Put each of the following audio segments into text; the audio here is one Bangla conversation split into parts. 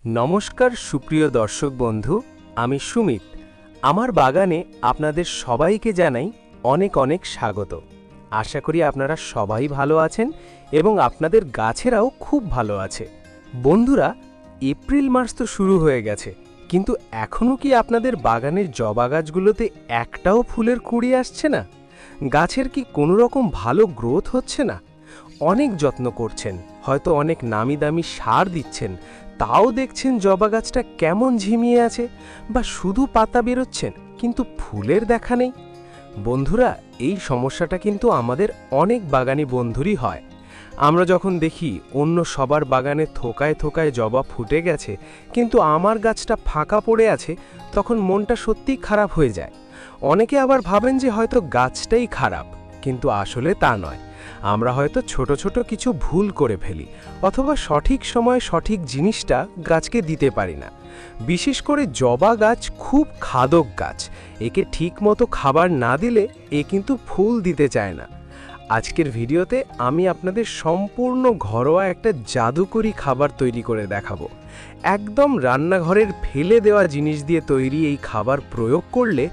নমস্কার সুপ্রিয় দর্শক বন্ধু, আমি সুমিত। আমার বাগানে আপনাদের সবাইকে জানাই অনেক অনেক স্বাগত। আশা করি আপনারা সবাই ভালো আছেন এবং আপনাদের গাছেরাও খুব ভালো আছে। বন্ধুরা, এপ্রিল মাস তো শুরু হয়ে গেছে, কিন্তু এখনও কি আপনাদের বাগানের জবা গাছগুলোতে একটাও ফুলের কুঁড়ি আসছে না? গাছের কি কোনো রকম ভালো গ্রোথ হচ্ছে না? অনেক যত্ন করছেন, হয়তো অনেক নামি দামি সার দিচ্ছেন, তাও দেখছেন জবা গাছটা কেমন ঝিমিয়ে আছে, বা শুধু পাতা বেরোচ্ছেন কিন্তু ফুলের দেখা নেই। বন্ধুরা, এই সমস্যাটা কিন্তু আমাদের অনেক বাগানি বন্ধুরই হয়। আমরা যখন দেখি অন্য সবার বাগানে থোকায় থোকায় জবা ফুটে গেছে, কিন্তু আমার গাছটা ফাঁকা পড়ে আছে, তখন মনটা সত্যিই খারাপ হয়ে যায়। অনেকে আবার ভাবেন যে হয়তো গাছটাই খারাপ, কিন্তু আসলে তা নয়। আমরা হয়তো ছোট ছোট কিছু ভুল করে ফেলি, অথবা সঠিক সময়ে সঠিক জিনিসটা গাছকে দিতে পারি না। বিশেষ করে জবা গাছ খুব খাদক গাছ, একে ঠিকমতো খাবার না দিলে এ কিন্তু ফুল দিতে চায় না। আজকের ভিডিওতে আমি আপনাদের সম্পূর্ণ ঘরোয়া একটা জাদুকরি খাবার তৈরি করে দেখাবো। একদম রান্নাঘরের ফেলে দেওয়া জিনিস দিয়ে তৈরি এই খাবার প্রয়োগ করলে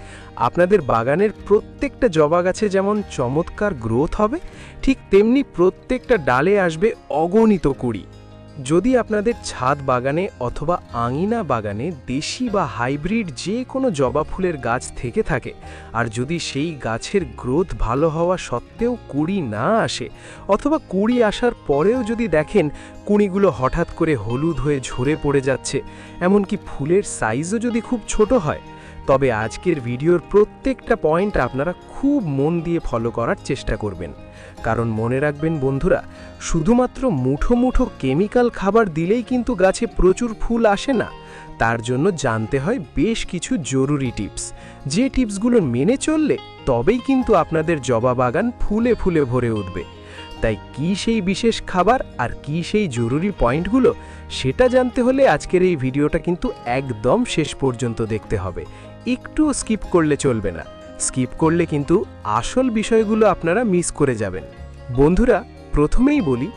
আপনাদের বাগানের প্রত্যেকটা জবা গাছে যেমন চমৎকার গ্রোথ হবে, ঠিক তেমনি প্রত্যেকটা ডালে আসবে অগণিত কুঁড়ি। যদি আপনাদের ছাদ বাগানে অথবা আঙিনা বাগানে দেশি বা হাইব্রিড যে কোনো জবা ফুলের গাছ থেকে থাকে, আর যদি সেই গাছের গ্রোথ ভালো হওয়া সত্ত্বেও কুঁড়ি না আসে, অথবা কুঁড়ি আসার পরেও যদি দেখেন কুঁড়িগুলো হঠাৎ করে হলুদ হয়ে ঝরে পড়ে যাচ্ছে, এমনকি ফুলের সাইজও যদি খুব ছোট হয়, তবে আজকের ভিডিওর প্রত্যেকটা পয়েন্ট আপনারা খুব মন দিয়ে ফলো করার চেষ্টা করবেন। কারণ মনে রাখবেন বন্ধুরা, শুধুমাত্র মুঠো মুঠো কেমিক্যাল খাবার দিলেই কিন্তু গাছে প্রচুর ফুল আসে না। তার জন্য জানতে হয় বেশ কিছু জরুরি টিপস, যে টিপসগুলো মেনে চললে তবেই কিন্তু আপনাদের জবা বাগান ফুলে ফুলে ভরে উঠবে। তাই কি সেই বিশেষ খাবার আর কি সেই জরুরি পয়েন্টগুলো, সেটা জানতে হলে আজকের এই ভিডিওটা কিন্তু একদম শেষ পর্যন্ত দেখতে হবে। একটু স্কিপ করলে চলবে না, স্কিপ করলে কিন্তু আসল বিষয়গুলো আপনারা মিস করে যাবেন। বন্ধুরা, প্রথমেই বলি,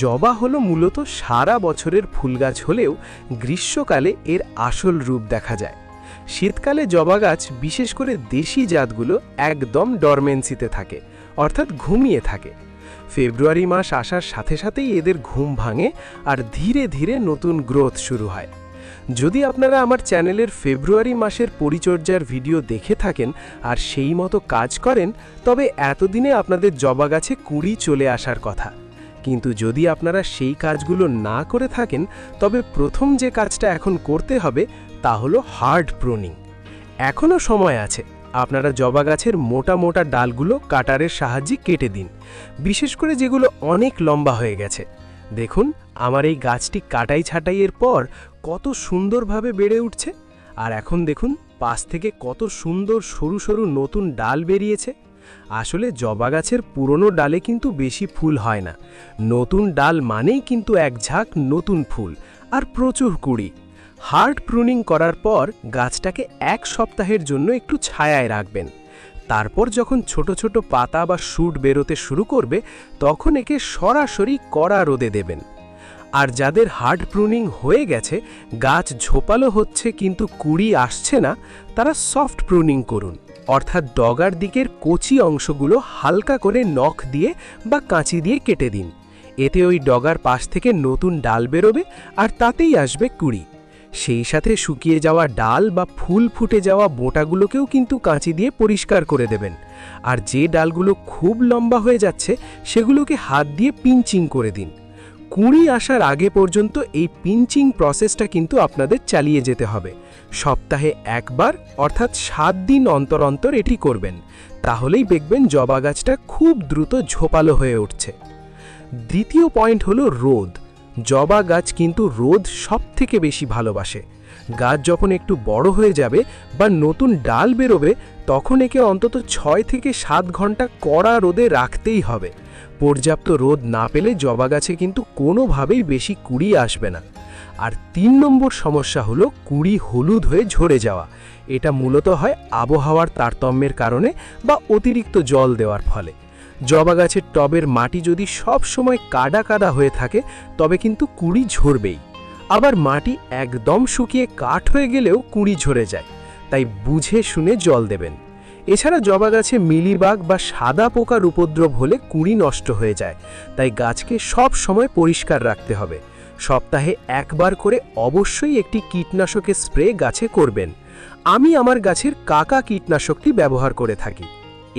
জবা হলো মূলত সারা বছরের ফুল গাছ হলেও গ্রীষ্মকালে এর আসল রূপ দেখা যায়। শীতকালে জবা গাছ, বিশেষ করে দেশি জাতগুলো, একদম ডরমেন্সিতে থাকে, অর্থাৎ ঘুমিয়ে থাকে। ফেব্রুয়ারি মাস আসার সাথে সাথেই এদের ঘুম ভাঙে আর ধীরে ধীরে নতুন গ্রোথ শুরু হয়। যদি আপনারা আমার চ্যানেলের ফেব্রুয়ারি মাসের পরিচর্যার ভিডিও দেখে থাকেন আর সেই মতো কাজ করেন, তবে এতদিনে আপনাদের জবা গাছে কুঁড়ি চলে আসার কথা। কিন্তু যদি আপনারা সেই কাজগুলো না করে থাকেন, তবে প্রথম যে কাজটা এখন করতে হবে তা হলো হার্ড প্রুনিং। এখনও সময় আছে, আপনারা জবা গাছের মোটা মোটা ডালগুলো কাটারের সাহায্যে কেটে দিন, বিশেষ করে যেগুলো অনেক লম্বা হয়ে গেছে। দেখুন, আমার এই গাছটি কাটাই ছাঁটাইয়ের পর কত সুন্দরভাবে বেড়ে উঠছে, আর এখন দেখুন পাশ থেকে কত সুন্দর সরু সরু নতুন ডাল বেরিয়েছে। আসলে জবা গাছের পুরনো ডালে কিন্তু বেশি ফুল হয় না, নতুন ডাল মানেই কিন্তু এক ঝাঁক নতুন ফুল আর প্রচুর কুঁড়ি। হার্ড প্রুনিং করার পর গাছটাকে এক সপ্তাহের জন্য একটু ছায়ায় রাখবেন। তারপর যখন ছোট ছোট পাতা বা শুট বেরোতে শুরু করবে, তখন একে সরাসরি কড়া রোদে দেবেন। আর যাদের হার্ড প্রুনিং হয়ে গেছে, গাছ ঝোপালো হচ্ছে কিন্তু কুঁড়ি আসছে না, তারা সফট প্রুনিং করুন, অর্থাৎ ডগার দিকের কচি অংশগুলো হালকা করে নখ দিয়ে বা কাঁচি দিয়ে কেটে দিন। এতে ওই ডগার পাশ থেকে নতুন ডাল বেরোবে আর তাতেই আসবে কুঁড়ি। সেই সাথে শুকিয়ে যাওয়া ডাল বা ফুল ফুটে যাওয়া বোঁটাগুলোকেও কিন্তু কাঁচি দিয়ে পরিষ্কার করে দেবেন। আর যে ডালগুলো খুব লম্বা হয়ে যাচ্ছে, সেগুলোকে হাত দিয়ে পিঞ্চিং করে দিন। কুঁড়ি আসার আগে পর্যন্ত এই পিঞ্চিং প্রসেসটা কিন্তু আপনাদের চালিয়ে যেতে হবে। সপ্তাহে একবার, অর্থাৎ 7 দিন অন্তর অন্তর এটি করবেন, তাহলেই দেখবেন জবা গাছটা খুব দ্রুত ঝোপালো হয়ে উঠছে। দ্বিতীয় পয়েন্ট হলো রোদ। জবা গাছ কিন্তু রোদ সবথেকে বেশি ভালোবাসে। গাছ যখন একটু বড় হয়ে যাবে বা নতুন ডাল বেরোবে, তখন একে অন্তত 6 থেকে 7 ঘন্টা কড়া রোদে রাখতেই হবে। পর্যাপ্ত রোদ না পেলে জবা গাছে কিন্তু কোনোভাবেই বেশি কুঁড়ি আসবে না। আর 3 নম্বর সমস্যা হলো কুঁড়ি হলুদ হয়ে ঝরে যাওয়া। এটা মূলত হয় আবহাওয়ার তারতম্যের কারণে বা অতিরিক্ত জল দেওয়ার ফলে। জবা গাছের টবের মাটি যদি সব সময় কাদা কাদা হয়ে থাকে, তবে কিন্তু কুঁড়ি ঝরবেই। আবার মাটি একদম শুকিয়ে কাঠ হয়ে গেলেও কুঁড়ি ঝরে যায়, তাই বুঝে শুনে জল দেবেন। এছাড়া জবা গাছে মিলিবাগ বা সাদা পোকার উপদ্রব হলে কুঁড়ি নষ্ট হয়ে যায়, তাই গাছকে সব সময় পরিষ্কার রাখতে হবে। সপ্তাহে একবার করে অবশ্যই একটি কীটনাশকের স্প্রে গাছে করবেন। আমি আমার গাছের কাকা কীটনাশকটি ব্যবহার করে থাকি।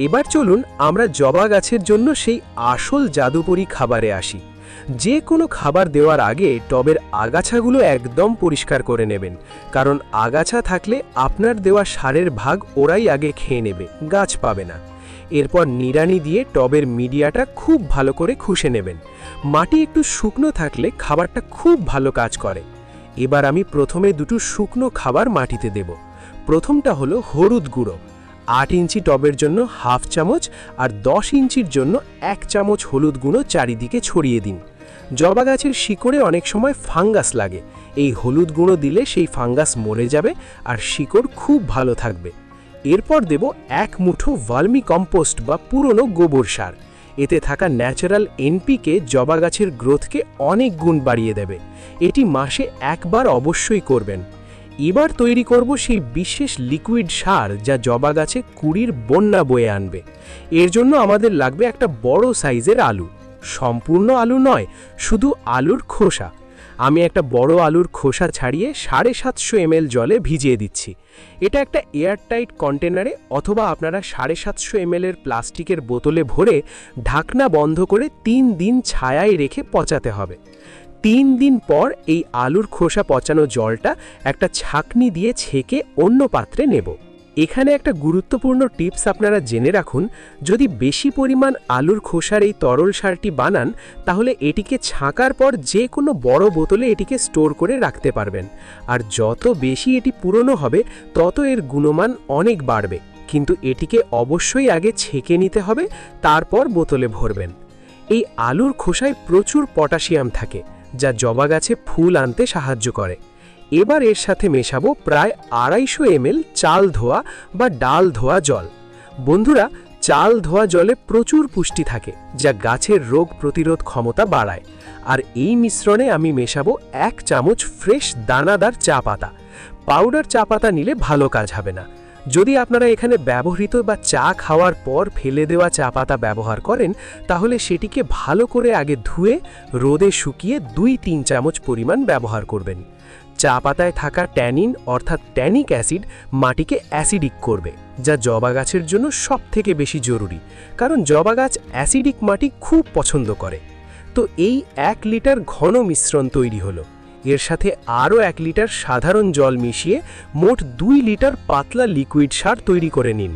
এবার চলুন আমরা জবা গাছের জন্য সেই আসল জাদুকরি খাবারে আসি। যে কোনো খাবার দেওয়ার আগে টবের আগাছাগুলো একদম পরিষ্কার করে নেবেন, কারণ আগাছা থাকলে আপনার দেওয়া সারের ভাগ ওরাই আগে খেয়ে নেবে, গাছ পাবে না। এরপর নিড়ানি দিয়ে টবের মিডিয়াটা খুব ভালো করে খুশে নেবেন। মাটি একটু শুকনো থাকলে খাবারটা খুব ভালো কাজ করে। এবার আমি প্রথমে দুটো শুকনো খাবার মাটিতে দেব। প্রথমটা হলো হলুদ গুঁড়ো। 8 ইঞ্চি টবের জন্য হাফ চামচ আর 10 ইঞ্চির জন্য 1 চামচ হলুদ গুঁড়ো চারিদিকে ছড়িয়ে দিন। জবা গাছের শিকড়ে অনেক সময় ফাঙ্গাস লাগে, এই হলুদ গুঁড়ো দিলে সেই ফাঙ্গাস মরে যাবে আর শিকড় খুব ভালো থাকবে। এরপর দেব 1 মুঠো ভার্মি কম্পোস্ট বা পুরনো গোবর সার। এতে থাকা ন্যাচারাল এনপিকে জবা গাছের গ্রোথকে অনেক গুণ বাড়িয়ে দেবে। এটি মাসে একবার অবশ্যই করবেন। এবার তৈরি করব সেই বিশেষ লিকুইড সার যা জবা গাছে কুঁড়ির বন্যা বয়ে আনবে। এর জন্য আমাদের লাগবে একটা বড় সাইজের আলু। সম্পূর্ণ আলু নয়, শুধু আলুর খোসা। আমি একটা বড় আলুর খোসা ছাড়িয়ে 750 ml জলে ভিজিয়ে দিচ্ছি। এটা একটা এয়ারটাইট কন্টেনারে অথবা আপনারা 750 ml এর প্লাস্টিকের বোতলে ভরে ঢাকনা বন্ধ করে 3 দিন ছায়ায় রেখে পচাতে হবে। 3 দিন পর এই আলুর খোসা পচানো জলটা একটা ছাঁকনি দিয়ে ছেঁকে অন্য পাত্রে নেব। এখানে একটা গুরুত্বপূর্ণ টিপস আপনারা জেনে রাখুন, যদি বেশি পরিমাণ আলুর খোসার এই তরল সারটি বানান তাহলে এটিকে ছাঁকার পর যে কোনো বড় বোতলে এটিকে স্টোর করে রাখতে পারবেন। আর যত বেশি এটি পুরনো হবে তত এর গুণমান অনেক বাড়বে, কিন্তু এটিকে অবশ্যই আগে ছেঁকে নিতে হবে, তারপর বোতলে ভরবেন। এই আলুর খোসায় প্রচুর পটাশিয়াম থাকে, যা জবা গাছে ফুল আনতে সাহায্য করে। এবার এর সাথে মেশাবো প্রায় 250 ml চাল ধোয়া বা ডাল ধোয়া জল। বন্ধুরা, চাল ধোয়া জলে প্রচুর পুষ্টি থাকে, যা গাছের রোগ প্রতিরোধ ক্ষমতা বাড়ায়। আর এই মিশ্রণে আমি মেশাবো 1 চামচ ফ্রেশ দানাদার চা পাতা। পাউডার চা পাতা নিলে ভালো কাজ হবে না। যদি আপনারা এখানে ব্যবহৃত বা চা খাওয়ার পর ফেলে দেওয়া চা পাতা ব্যবহার করেন তাহলে সেটিকে ভালো করে আগে ধুয়ে রোদে শুকিয়ে 2-3 চামচ পরিমাণ ব্যবহার করবেন। চা পাতায় থাকা ট্যানিন অর্থাৎ ট্যানিক অ্যাসিড মাটিকে অ্যাসিডিক করবে, যা জবা গাছের জন্য সবথেকে বেশি জরুরি, কারণ জবা গাছ অ্যাসিডিক মাটি খুব পছন্দ করে। তো এই 1 লিটার ঘন মিশ্রণ তৈরি হলো। এর সাথে আরও 1 লিটার সাধারণ জল মিশিয়ে মোট 2 লিটার পাতলা লিকুইড সার তৈরি করে নিন।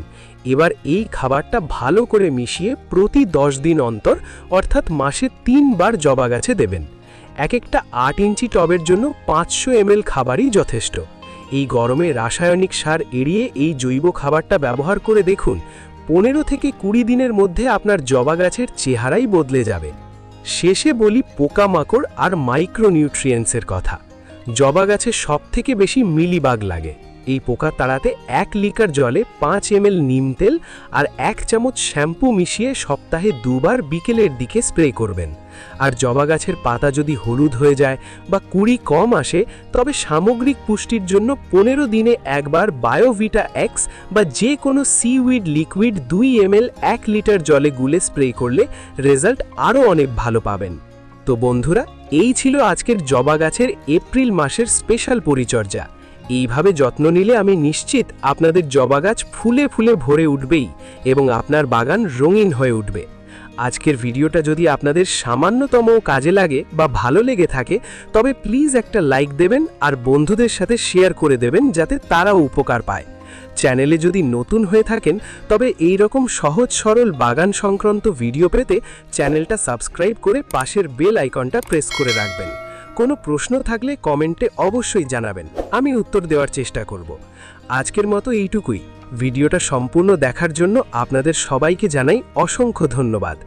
এবার এই খাবারটা ভালো করে মিশিয়ে প্রতি 10 দিন অন্তর অর্থাৎ মাসে 3 বার জবা গাছে দেবেন। একটা 8 ইঞ্চি টবের জন্য 500 ml খাবারই যথেষ্ট। এই গরমে রাসায়নিক সার এড়িয়ে এই জৈব খাবারটা ব্যবহার করে দেখুন, 15 থেকে 20 দিনের মধ্যে আপনার জবা গাছের চেহারাই বদলে যাবে। শেষে বলি পোকামাকড় আর মাইক্রোনিউট্রিয়েন্টসের কথা। জবা গাছে সবথেকে বেশি মিলিবাগ লাগে। এই পোকা তাড়াতে 1 লিটার জলে 5 ml নিম তেল আর 1 চামচ শ্যাম্পু মিশিয়ে সপ্তাহে 2 বার বিকেলের দিকে স্প্রে করবেন। আর জবা গাছের পাতা যদি হলুদ হয়ে যায় বা কুঁড়ি কম আসে তবে সামগ্রিক পুষ্টির জন্য 15 দিনে একবার বায়োভিটা এক্স বা যে কোনো সিউইড লিকুইড 2 ml 1 লিটার জলে গুলে স্প্রে করলে রেজাল্ট আরও অনেক ভালো পাবেন। তো বন্ধুরা, এই ছিল আজকের জবা গাছের এপ্রিল মাসের স্পেশাল পরিচর্যা। এইভাবে যত্ন নিলে আমি নিশ্চিত আপনাদের জবা গাছ ফুলে ফুলে ভরে উঠবেই এবং আপনার বাগান রঙিন হয়ে উঠবে। আজকের ভিডিওটা যদি আপনাদের সামান্যতম কাজে লাগে বা ভালো লেগে থাকে তবে প্লিজ একটা লাইক দেবেন আর বন্ধুদের সাথে শেয়ার করে দেবেন যাতে তারাও উপকার পায়। চ্যানেলে যদি নতুন হয়ে থাকেন তবে এই রকম সহজ সরল বাগান সংক্রান্ত ভিডিও পেতে চ্যানেলটা সাবস্ক্রাইব করে পাশের বেল আইকনটা প্রেস করে রাখবেন। কোনো প্রশ্ন থাকলে কমেন্টে অবশ্যই জানাবেন, আমি উত্তর দেওয়ার চেষ্টা করব। আজকের মতো এইটুকুই। ভিডিওটা সম্পূর্ণ দেখার জন্য আপনাদের সবাইকে জানাই অসংখ্য ধন্যবাদ।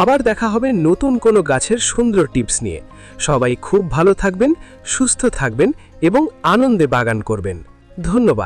আবার দেখা হবে নতুন কোনো গাছের সুন্দর টিপস নিয়ে। সবাই খুব ভালো থাকবেন, সুস্থ থাকবেন এবং আনন্দে বাগান করবেন। ধন্যবাদ।